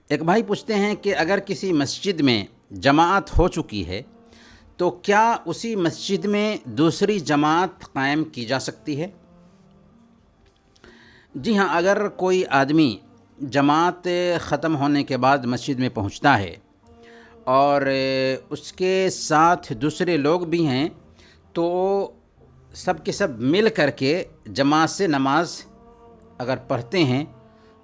ایک بھائی پوچھتے ہیں کہ اگر کسی مسجد میں جماعت ہو چکی ہے تو کیا اسی مسجد میں دوسری جماعت قائم کی جا سکتی ہے؟ جی ہاں، اگر کوئی آدمی جماعت ختم ہونے کے بعد مسجد میں پہنچتا ہے اور اس کے ساتھ دوسرے لوگ بھی ہیں تو سب کے سب مل کر کے جماعت سے نماز اگر پڑھتے ہیں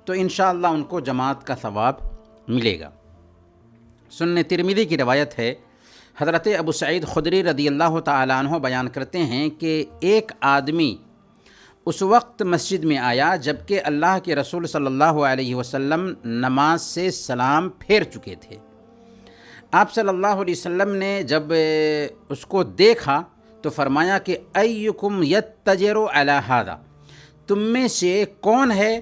تو انشاءاللہ ان کو جماعت کا ثواب ملے گا۔ سنن ترمذی کی روایت ہے، حضرت ابو سعید خدری رضی اللہ تعالیٰ عنہ بیان کرتے ہیں کہ ایک آدمی اس وقت مسجد میں آیا جبکہ اللہ کے رسول صلی اللہ علیہ وسلم نماز سے سلام پھیر چکے تھے۔ آپ صلی اللہ علیہ وسلم نے جب اس کو دیکھا تو فرمایا کہ ایکم یتجر علی ھذا، تم میں سے کون ہے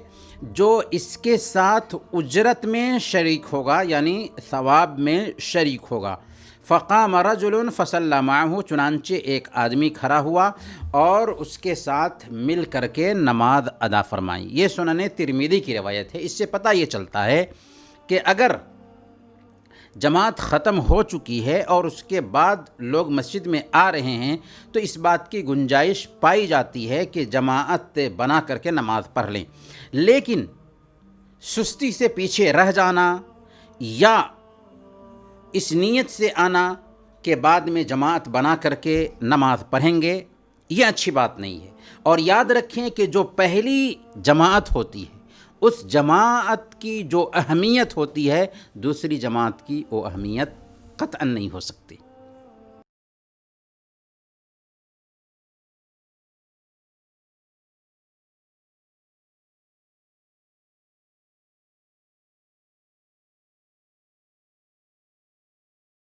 جو اس کے ساتھ اجرت میں شریک ہوگا، یعنی ثواب میں شریک ہوگا؟ فقام رجل فصلی معہ، چنانچہ ایک آدمی کھڑا ہوا اور اس کے ساتھ مل کر کے نماز ادا فرمائی۔ یہ سنن ترمذی کی روایت ہے۔ اس سے پتہ یہ چلتا ہے کہ اگر جماعت ختم ہو چکی ہے اور اس کے بعد لوگ مسجد میں آ رہے ہیں تو اس بات کی گنجائش پائی جاتی ہے کہ جماعت بنا کر کے نماز پڑھ لیں، لیکن سستی سے پیچھے رہ جانا یا اس نیت سے آنا کہ بعد میں جماعت بنا کر کے نماز پڑھیں گے، یہ اچھی بات نہیں ہے۔ اور یاد رکھیں کہ جو پہلی جماعت ہوتی ہے اس جماعت کی جو اہمیت ہوتی ہے دوسری جماعت کی وہ اہمیت قطعاً نہیں ہو سکتی۔